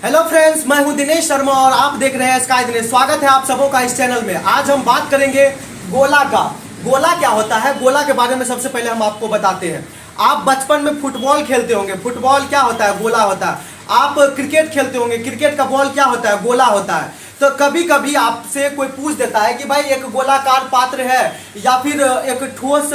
Hello friends, मैं हूं दिनेश शर्मा और आप देख रहे हैं स्काई दिनेश। स्वागत है आप सबों का इस चैनल में। आज हम बात करेंगे गोला का। गोला क्या होता है, गोला के बारे में सबसे पहले हम आपको बताते हैं। आप बचपन में फुटबॉल खेलते होंगे, फुटबॉल क्या होता है, गोला होता है। आप क्रिकेट खेलते होंगे, क्रिकेट का बॉल क्या होता है, गोला होता है। तो कभी कभी आपसे कोई पूछ देता है कि भाई एक गोलाकार पात्र है या फिर एक ठोस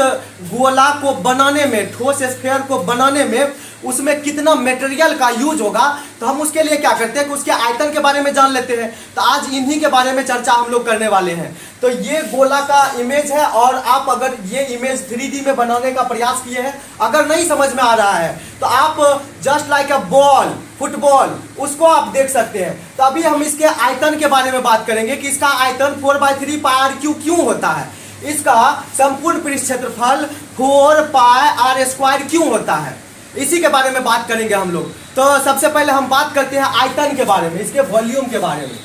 गोला को बनाने में, ठोस स्फीयर को बनाने में उसमें कितना मटेरियल का यूज होगा। तो हम उसके लिए क्या करते हैं कि उसके आयतन के बारे में जान लेते हैं। तो आज इन्हीं के बारे में चर्चा हम लोग करने वाले हैं। तो ये गोला का इमेज है और आप अगर ये इमेज 3D में बनाने का प्रयास किए हैं, अगर नहीं समझ में आ रहा है तो आप just like a ball, football, उसको आप देख सकते हैं। तो अभी हम इसके आयतन के बारे में बात करेंगे कि इसका आयतन 4/3 πr³ क्यों होता है, इसका संपूर्ण पृष्ठ क्षेत्रफल 4πr² क्यों होता है, इसी के बारे में बात करेंगे हम लोग। तो सबसे पहले हम बात करते हैं आयतन के बारे में, इसके वॉल्यूम के बारे में।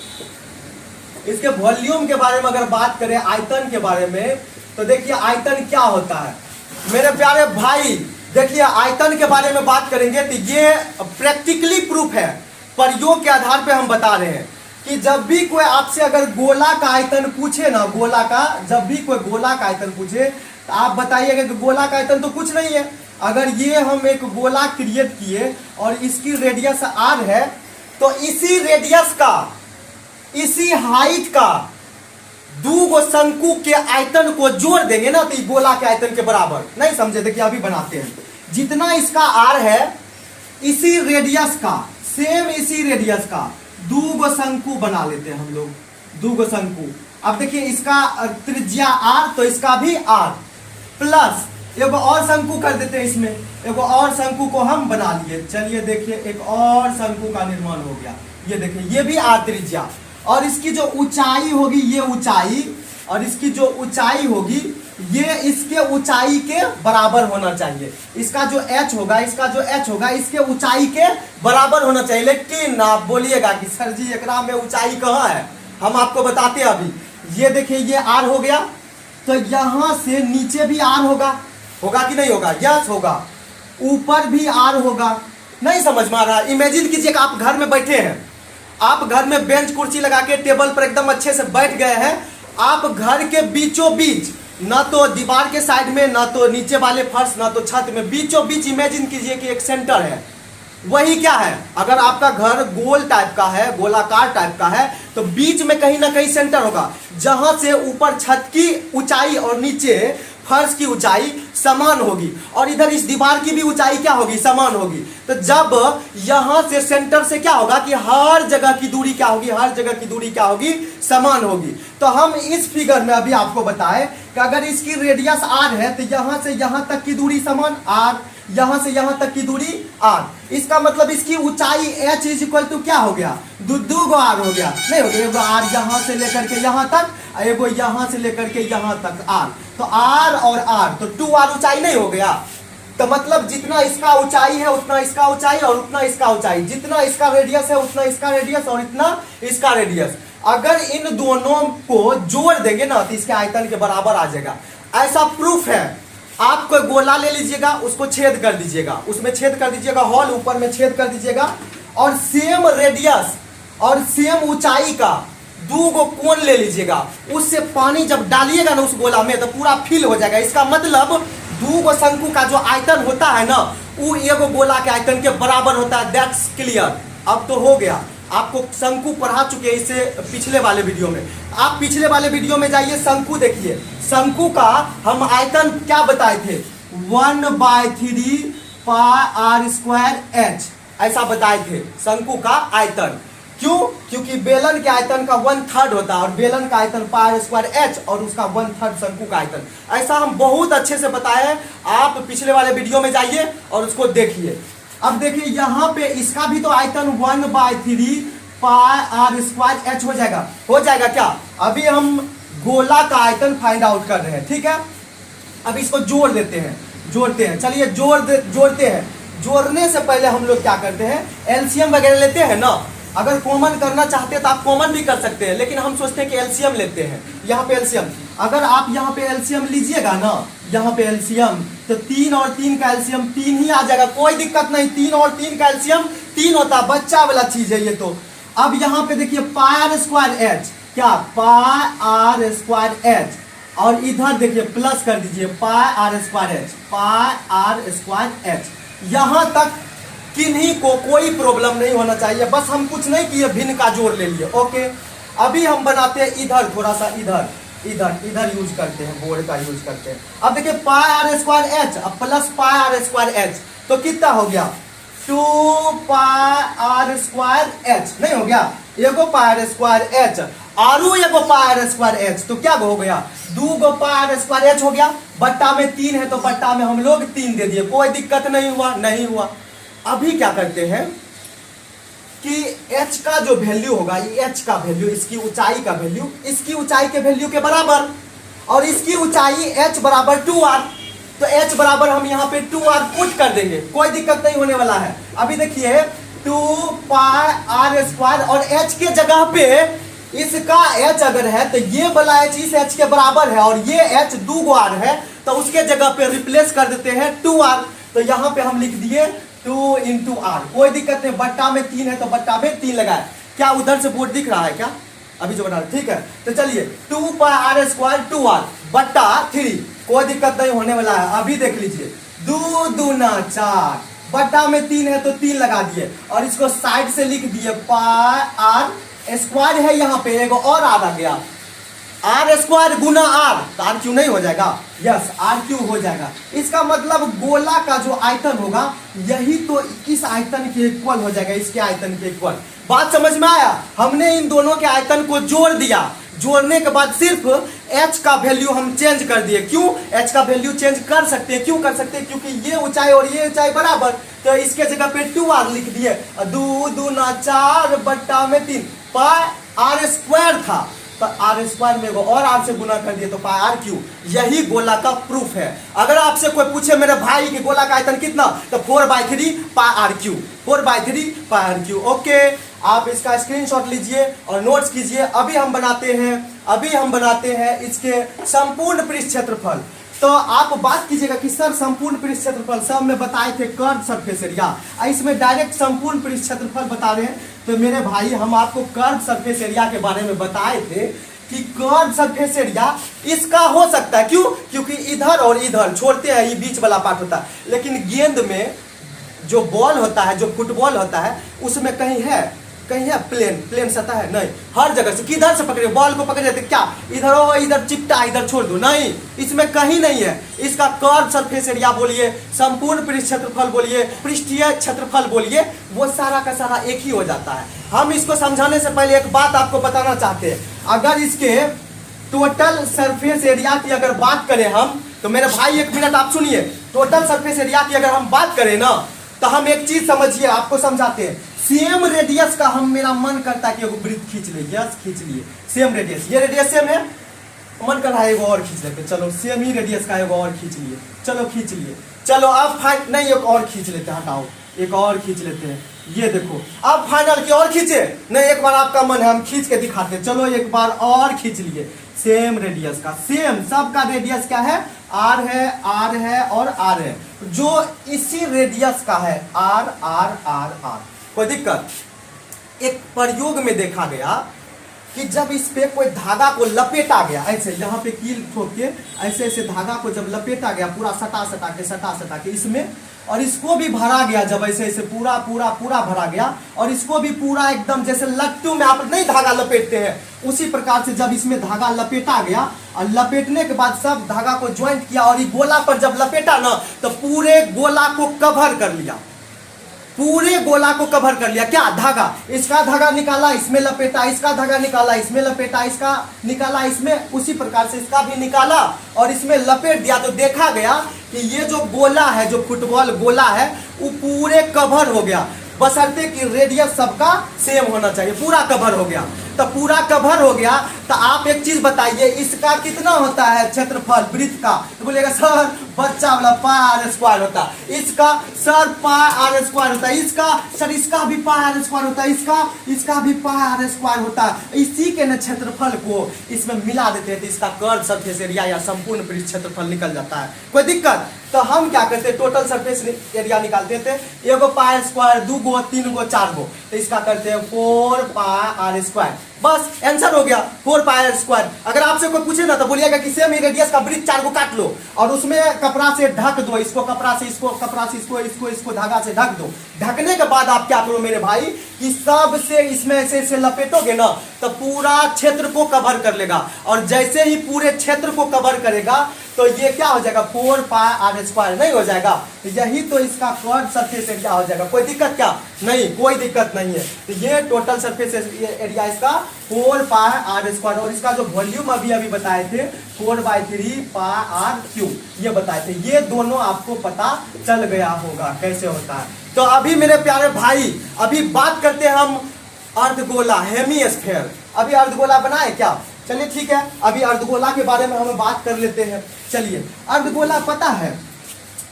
इसके वॉल्यूम के बारे में अगर बात करें आयतन के बारे में, तो देखिए आयतन क्या होता है मेरे प्यारे भाई। देखिए आयतन के बारे में बात करेंगे तो ये प्रैक्टिकली प्रूफ है, प्रयोग के आधार पे हम बता रहे हैं कि जब भी कोई आपसे अगर गोला का आयतन पूछे ना, गोला का, जब भी कोई गोला का आयतन पूछे तो आप बताइएगा कि गोला का आयतन तो कुछ नहीं है। अगर ये हम एक गोला क्रिएट किए और इसकी रेडियस r है, तो इसी रेडियस का, इसी हाइट का दो गो शंकु के आयतन को जोड़ देंगे ना, तो ये गोला के आयतन के बराबर। नहीं समझे? देखिए अभी बनाते हैं। जितना इसका r है, इसी रेडियस का, सेम इसी रेडियस का दो गो शंकु बना लेते हैं हम लोग, दो गो शंकु। अब देखिए इसका त्रिज्या r, तो इसका भी r प्लस एगो और शंकु कर देते हैं इसमें, एगो और शंकु को हम बना लिए। चलिए देखिए एक और शंकु का निर्माण हो गया। ये देखिए ये भी r त्रिज्या, और इसकी जो ऊंचाई होगी, ये ऊंचाई, और इसकी जो ऊंचाई होगी ये इसके ऊंचाई के बराबर होना चाहिए। इसका जो h होगा, इसका जो h होगा इसके ऊंचाई के बराबर होना चाहिए। लेकिन आप बोलिएगा कि सर जी एकरा में ऊंचाई कहाँ है, हम आपको बताते हैं अभी। ये देखिए ये r हो गया, तो यहां से नीचे भी r होगा, होगा कि नहीं होगा? यस होगा। ऊपर भी r होगा। नहीं समझ में आ रहा? इमेजिन कीजिए आप घर में बैठे हैं, आप घर में बेंच कुर्सी लगा के टेबल पर एकदम अच्छे से बैठ गए हैं। आप घर के बीचों बीच, ना तो दीवार के साइड में, ना तो नीचे वाले फर्श, ना तो छत में, बीचों बीच इमेजिन कीजिए कि एक सेंटर है। वही क्या है, अगर आपका घर गोल टाइप का है, गोलाकार टाइप का है, तो बीच में कहीं ना कहीं सेंटर होगा, जहां से ऊपर छत की ऊंचाई और नीचे फर्श की ऊंचाई समान होगी, और इधर इस दीवार की भी ऊंचाई क्या होगी, समान होगी। तो जब यहां से सेंटर से क्या होगा कि हर जगह की दूरी क्या होगी, हर जगह की दूरी क्या होगी, समान होगी। तो हम इस फिगर में अभी आपको बताएं कि अगर इसकी रेडियस r है तो यहां से यहां तक की दूरी समान r, यहां से यहां तक की दूरी r। इसका मतलब इसकी ऊंचाई h = क्या हो गया, दो गो r हो गया। नहीं हो गया, एगो r यहां से लेकर के यहां तक, एगो यहां से लेकर के यहां तक r। तो r और r, तो 2r ऊंचाई नहीं हो गया। तो मतलब जितना इसका ऊंचाई है उतना इसका ऊंचाई और उतना इसका ऊंचाई, जितना इसका रेडियस है उतना इसका रेडियस और इतना इसका रेडियस। अगर इन दोनों को जोड़ देंगे ना तो इसके आयतन के बराबर आ जाएगा। ऐसा प्रूफ है। आप कोई गोला ले लीजिएगा, उसको छेद कर दीजिएगा, उसमें छेद कर दीजिएगा, हॉल ऊपर में छेद कर दीजिएगा, और सेम रेडियस और सेम ऊंचाई का दो गो कोन ले लीजिएगा। उससे पानी जब डालिएगा ना उस गोला में तो पूरा फिल हो जाएगा। इसका मतलब दो गो शंकु का जो आयतन होता है ना, वो एगो गोला के आयतन के बराबर होता है। That's clear. अब तो हो गया। आपको शंकु पढ़ा चुके हैं इससे पिछले वाले वीडियो में। आप पिछले वाले वीडियो में जाइए, शंकु देखिए। शंकु का हम आयतन क्या बताए थे, 1/3 πr²h, ऐसा बताए थे शंकु का आयतन। क्यों? क्योंकि बेलन के आयतन का 1/3 होता है, और बेलन का आयतन πr²h, और उसका 1/3 शंकु का आयतन। ऐसा हम बहुत अच्छे से बताए हैं। आप पिछले वाले वीडियो में जाइए और उसको देखिए। अब देखिए यहाँ पे इसका भी तो आयतन 1/3 πr²h हो जाएगा। हो जाएगा क्या? अभी हम गोला का आयतन फाइंड आउट कर रहे हैं, ठीक है। अब इसको जोड़ देते हैं, जोड़ते हैं। चलिए जोड़ते हैं। जोड़ने से पहले हम लोग क्या करते हैं, एलसीएम वगैरह लेते हैं ना। अगर कॉमन करना चाहते हैं तो आप कॉमन भी कर सकते हैं, लेकिन हम सोचते हैं कि एलसीएम लेते हैं। यहाँ पे एलसीएम, अगर आप यहाँ पे एलसीएम लीजिएगा ना, यहाँ पे एलसीएम, तो 3 और 3 कैल्शियम 3 ही आ जाएगा, कोई दिक्कत नहीं। 3 और 3 कैल्शियम 3 होता है, बच्चा वाला चीज है ये। तो अब यहाँ पे देखिए पाई आर स्क्वायर एच, क्या पाई आर स्क्वायर एच, और इधर देखिए प्लस कर दीजिए pi are square H, pi are square H. यहां तक किन्हीं को कोई प्रॉब्लम नहीं होना चाहिए, बस हम कुछ नहीं किए, भिन्न का जोड़ ले लिए। ओके, अभी हम बनाते हैं इधर, थोड़ा सा इधर इधर इधर यूज करते हैं, बोर्ड का यूज करते हैं। अब देखिए पाई आर स्क्वायर एच अब plus pi are square h, तो कितना हो गया 2 पाई आर स्क्वायर एच, नहीं हो गया, एगो पाई आर स्क्वायर एच आरू एगो पाई आर स्क्वायर एच, तो क्या हो गया 2 गो पाई आर स्क्वायर एच हो गया। बट्टा में 3 है तो बट्टा में हम लोग 3 दे दिए, कोई दिक्कत नहीं हुआ, नहीं हुआ। अभी क्या करते हैं कि h का जो वैल्यू होगा, ये h का वैल्यू, इसकी ऊंचाई का वैल्यू इसकी ऊंचाई के वैल्यू के बराबर, और इसकी ऊंचाई h बराबर 2r, तो h बराबर हम यहाँ पे 2r पुट कर देंगे, कोई दिक्कत नहीं होने वाला है। अभी देखिए 2 पाई आर स्क्वायर, और h के जगह पे इसका h अगर है तो ये वाला h इस h के बराबर है, और ये h 2 गो r है, तो उसके जगह पे रिप्लेस कर देते हैं 2r, तो यहाँ पे हम लिख दिए 2 इंटू आर, कोई दिक्कत नहीं। बट्टा में 3 है तो बट्टा में 3 लगाए। क्या उधर से बोर्ड दिख रहा है क्या? अभी जो बना रहा, ठीक है। तो चलिए 2 पाई आर स्क्वायर 2r बट्टा 3, कोई दिक्कत नहीं होने वाला है। अभी देख लीजिए 2 दूना 4, बट्टा में 3 है तो 3 लगा दिए, और इसको साइड से लिख दिए पाई आर स्क्वायर है, यहाँ पे एगो और आर आ गया, आर स्क्वायर गुना आर, तो आर क्यू नहीं हो जाएगा? यस, आर क्यू हो जाएगा। इसका मतलब गोला का जो आयतन होगा यही तो इस आयतन के इक्वल हो जाएगा, इसके आयतन के इक्वल। बात समझ में आया? हमने इन दोनों के आयतन को जोड़ दिया, जोड़ने के बाद सिर्फ h का वैल्यू हम चेंज कर दिए। क्यों h का वैल्यू चेंज कर सकते हैं? क्यों कर सकते हैं? क्योंकि ये ऊंचाई और ये ऊंचाई बराबर, तो इसके जगह पे 2r लिख दिए, 2 दूना 4 बट्टा में 3, पाई आर स्क्वायर था तो आर स्क्वायर में वो और आर से गुना कर दिए तो पाई आर क्यू। यही गोला का प्रूफ है। अगर आपसे कोई पूछे मेरे भाई कि गोला का आयतन कितना, तो 4/3 pi R cube, 4/3 pi R cube. Okay, आप इसका स्क्रीनशॉट लीजिए और नोट्स कीजिए। अभी हम बनाते हैं इसके संपूर्ण पृष्ठ क्षेत्रफल। तो आप बात कीजिएगा कि सर संपूर्ण पृष्ठ क्षेत्रफल सब में बताए थे कर्व सरफेस एरिया, इसमें डायरेक्ट संपूर्ण पृष्ठ क्षेत्रफल बता रहे हैं। तो मेरे भाई हम आपको कर्व सरफेस एरिया के बारे में बताए थे कि कर्व सरफेस एरिया इसका हो सकता है। क्यों? क्योंकि इधर और इधर छोड़ते हैं, ये बीच वाला पार्ट होता है, लेकिन गेंद में जो बॉल होता है, जो फुटबॉल होता है, उसमें कहीं है प्लेन सतह है? नहीं, हर जगह से। किधर से पकड़े बॉल को? पकड़े थे क्या इधर हो, इधर चिपटा, इधर छोड़ दो? नहीं, इसमें कहीं नहीं है। इसका कर्व सरफेस एरिया बोलिए, संपूर्ण पृष्ठ क्षेत्रफल बोलिए, पृष्ठीय क्षेत्रफल बोलिए, वो सारा का सारा एक ही हो जाता है। हम इसको समझाने से पहले एक बात आपको बताना चाहते हैं। अगर इसके टोटल सरफेस एरिया की अगर बात करें हम, तो मेरे भाई 1 मिनट आप सुनिए। टोटल सरफेस एरिया की अगर हम बात करें ना, तो हम एक चीज समझिए, आपको समझाते हैं। सेम रेडियस का हम, मेरा मन करता है कि एगो वृत्त खींच ले। यस, खींच लिए। सेम रेडियस, ये रेडियस सेम है, मन कर रहा है एगो और खींच लेते। चलो सेम ही रेडियस का एगो और खींच लिए, चलो खींच लिए। चलो अब फाइनल, नहीं एक और खींच लेते, हटाओ एक और खींच लेते हैं। ये देखो अब फाइनल की और खींचे नहीं, एक बार आपका मन है हम खींच के दिखाते हैं। चलो एक बार और खींच लिए, सेम रेडियस का, सेम सबका रेडियस क्या है? आर है और आर है, जो इसी रेडियस का है, आर आर आर आर। कोई दिक्कत? एक प्रयोग में देखा गया कि जब इस पे कोई धागा को लपेटा गया, ऐसे यहाँ पे कील ठोक के ऐसे ऐसे धागा को जब लपेटा गया, पूरा सटा के इसमें, और इसको भी भरा गया, जब ऐसे ऐसे पूरा भरा गया, और इसको भी पूरा एकदम जैसे लट्टू में आप नहीं धागा लपेटते हैं, उसी प्रकार से जब इसमें धागा लपेटा गया, और लपेटने के बाद सब धागा को ज्वाइंट किया, और ये गोला पर जब लपेटा ना, तो पूरे गोला को कवर कर लिया, पूरे गोला को कवर कर लिया। क्या? धागा। इसका धागा निकाला, इसमें लपेटा, इसका धागा निकाला, इसमें लपेटा, इसका निकाला, इसमें, उसी प्रकार से इसका भी निकाला और इसमें लपेट दिया। तो देखा गया कि ये जो गोला है, जो फुटबॉल गोला है, वो पूरे कवर हो गया, बशर्ते कि रेडियस सबका सेम होना चाहिए, पूरा कवर हो गया। तो पूरा कवर हो गया। तो आप एक चीज बताइए, इसका कितना होता है क्षेत्रफल वृत्त का? तो बोलिएगा सर बच्चा वाला पाई आर स्क्वायर होता है, इसका सर पाई आर स्क्वायर होता है, इसका सर इसका भी पाई आर स्क्वायर होता है, इसका भी पाई आर स्क्वायर होता है। इसी के न क्षेत्रफल को इसमें मिला देते हैं तो इसका कर्व सरफेस एरिया या संपूर्ण पृष्ठ क्षेत्रफल निकल जाता है। कोई दिक्कत? तो हम क्या करते हैं, टोटल सरफेस एरिया निकालते थे, एगो पाई स्क्वायर, 2 गो 3 गो 4 गो, तो इसका करते हैं 4 पाई आर स्क्वायर। बस आंसर हो गया 4 पाई आर स्क्वायर। अगर आपसे कोई पूछे ना तो बोलिएगा कि सेम रेडियस का वृत्त 4 को काट लो और उसमें कपड़ा से ढक दो, इसको कपड़ा से, इसको कपड़ा से, इसको धागा से ढक दो। ढकने के बाद आप क्या करो मेरे भाई कि सब से इसमें ऐसे लपेटोगे ना तो पूरा क्षेत्र को कवर कर लेगा, और जैसे ही पूरे क्षेत्र को कवर करेगा तो ये क्या हो जाएगा 4 पाई आर स्क्वायर नहीं हो जाएगा। तो यही तो इसका कर्व सरफेस एरिया हो जाएगा। कोई दिक्कत क्या? नहीं, कोई दिक्कत नहीं है। तो ये टोटल सरफेस एरिया इसका 4 पाई आर स्क्वायर, और इसका जो वॉल्यूम अभी बताए थे 4/3 पाई आर क्यूब, ये बताए थे। ये दोनों आपको पता चल गया होगा कैसे होता है। तो अभी मेरे प्यारे भाई अभी बात करते हैं हम अर्धगोला, हेमीस्फीयर। अभी अर्धगोला बनाए क्या? चलिए ठीक है, अभी अर्धगोला के बारे में हम बात कर लेते हैं। चलिए, अर्धगोला पता है,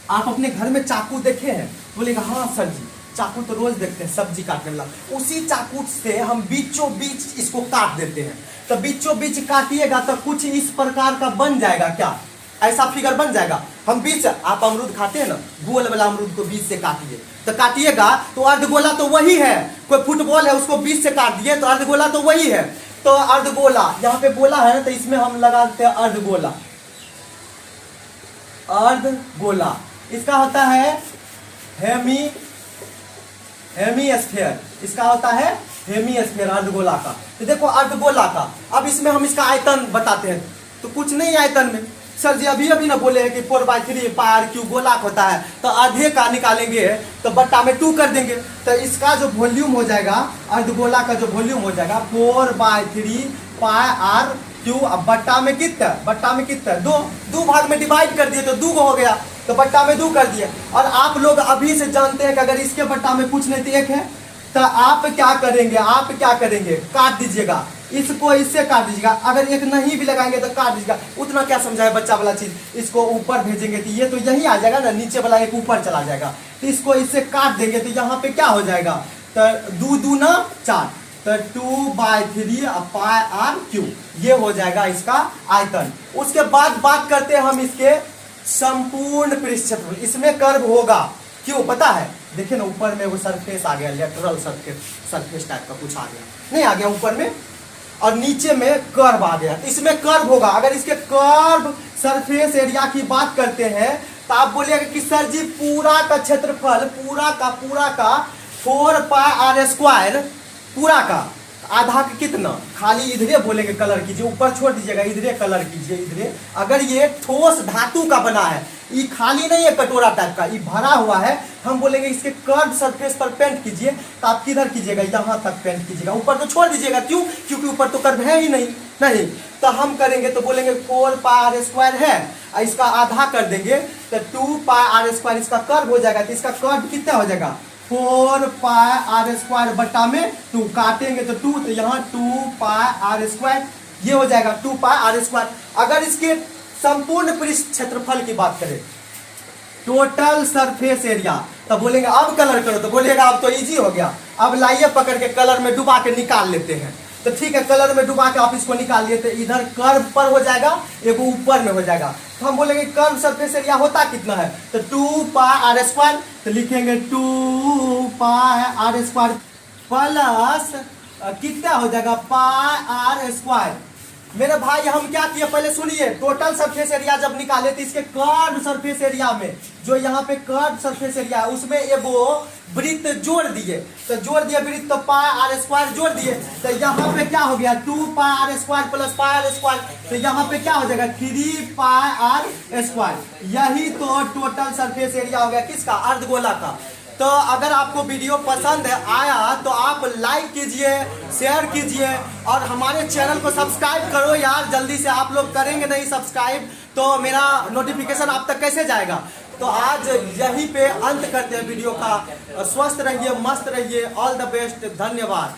आप अपने घर में चाकू देखे हैं? बोलेगा हाँ सर जी, चाकू तो रोज देखते हैं सब्जी काटने वाला। उसी चाकू से हम बीचों बीच इसको काट देते हैं। तो बीचों बीच काटिएगा तो कुछ इस प्रकार का बन जाएगा, क्या ऐसा फिगर बन जाएगा। हम बीच, आप अमरूद खाते हैं ना, गोल वाला अमरूद को बीच से काटिए तो काटिएगा तो अर्धगोला तो वही है। कोई फुटबॉल है उसको बीच से काट दिए तो अर्धगोला तो वही है। तो अर्धगोला, यहाँ पे गोला है ना तो इसमें हम लगाते हैं अर्धगोला। अर्धगोला इसका होता है हेमीस्फीयर, इसका होता है हेमीस्फीयर अर्धगोला का। तो देखो अर्धगोला का, अब इसमें हम इसका आयतन बताते हैं। तो कुछ नहीं आयतन में, सर जी अभी ना बोले हैं कि 4/3 पाई आर क्यूब गोलाक होता है, तो आधे का निकालेंगे तो बट्टा में 2 कर देंगे। तो इसका जो वॉल्यूम हो जाएगा, अर्धगोला का जो वॉल्यूम हो जाएगा 4/3 पाई आर क्यूब। अब बट्टा में कितना? 2 भाग में डिवाइड कर दिए तो 2 हो गया, तो बट्टा में 2 कर दिए। और आप लोग अभी से जानते हैं कि अगर इसके बट्टा में कुछ नहीं तो 1 है, तो आप क्या करेंगे, काट दीजिएगा, इसको इससे काट दीजिएगा। अगर 1 नहीं भी लगाएंगे तो काट दीजिएगा। उतना क्या समझाए बच्चा वाला चीज, इसको ऊपर भेजेंगे तो ये तो यही आ जाएगा ना, नीचे वाला 1 ऊपर चला जाएगा। तो इसको इससे काट देंगे तो यहाँ पे क्या हो जाएगा, तो 2 दूना 4, तो 2/3 पाई आर क्यूब, ये हो जाएगा इसका आयतन। उसके बाद बात करते हैं हम इसके संपूर्ण पृष्ठ क्षेत्रफल। इसमें कर्व होगा, क्यों पता है? देखिए ना ऊपर में वो सरफेस आ गया, लेटरल सरफेस टाइप का कुछ आ गया, नहीं आ गया ऊपर में, और नीचे में कर्व आ गया। इसमें कर्व होगा। अगर इसके कर्व सरफेस एरिया की बात करते हैं तो आप बोलिएगा कि सर जी पूरा का क्षेत्रफल पूरा का 4 पाई आर स्क्वायर, पूरा का आधा का कितना, खाली इधरे बोलेंगे कलर कीजिए, ऊपर छोड़ दीजिएगा, इधरे कलर कीजिए इधरे। अगर ये ठोस धातु का बना है, ये खाली नहीं है कटोरा टाइप का, ये भरा हुआ है, हम बोलेंगे इसके कर्व सरफेस पर पेंट कीजिए। तो आप किधर कीजिएगा, यहाँ तक पेंट कीजिएगा, ऊपर तो छोड़ दीजिएगा। क्यों? क्योंकि ऊपर तो कर्व है ही नहीं। तो हम करेंगे तो बोलेंगे 4 पाई आर स्क्वायर है, इसका आधा कर देंगे तो 2 पाई आर स्क्वायर इसका कर्व हो जाएगा। तो इसका कर्व कितना हो जाएगा, 4 पाई आर स्क्वायर बट्टा में 2, काटेंगे तो 2, तो यहाँ 2 पाई आर स्क्वायर, ये हो जाएगा 2 पाई आर स्क्वायर। अगर इसके संपूर्ण पृष्ठ क्षेत्रफल की बात करें, टोटल सरफेस एरिया, तो बोलेंगे अब कलर करो, तो बोलेगा अब तो इजी हो गया, अब लाइए पकड़ के कलर में डुबा के निकाल लेते हैं। तो ठीक है, कलर में डुबा के आप इसको निकाल लिए, तो इधर कर्व पर हो जाएगा, एगो ऊपर में हो जाएगा। तो हम बोलेंगे कर्व सरफेस एरिया होता कितना है, तो 2 पाई आर स्क्वायर, तो लिखेंगे 2 पाई आर स्क्वायर प्लस कितना हो जाएगा पाई आर स्क्वायर। मेरे भाई हम क्या किए पहले सुनिए, टोटल सरफेस एरिया जब निकाले तो इसके कर्व सरफेस एरिया में जो यहाँ पे कर्व सरफेस एरिया है उसमें एगो वृत्त जोड़ दिए, तो जोड़ दिए वृत्त, तो पाई आर स्क्वायर जोड़ दिए, तो यहाँ पे क्या हो गया 2 pi are square plus pi are square, तो यहाँ पे क्या हो जाएगा 3 पाई आर स्क्वायर। यही तो टोटल सरफेस एरिया हो गया किसका, अर्धगोला का। तो अगर आपको वीडियो पसंद आया तो आप लाइक कीजिए, शेयर कीजिए, और हमारे चैनल को सब्सक्राइब करो यार जल्दी से। आप लोग करेंगे नहीं सब्सक्राइब तो मेरा नोटिफिकेशन आप तक कैसे जाएगा। तो आज यहीं पे अंत करते हैं वीडियो का। स्वस्थ रहिए, मस्त रहिए, ऑल द बेस्ट, धन्यवाद।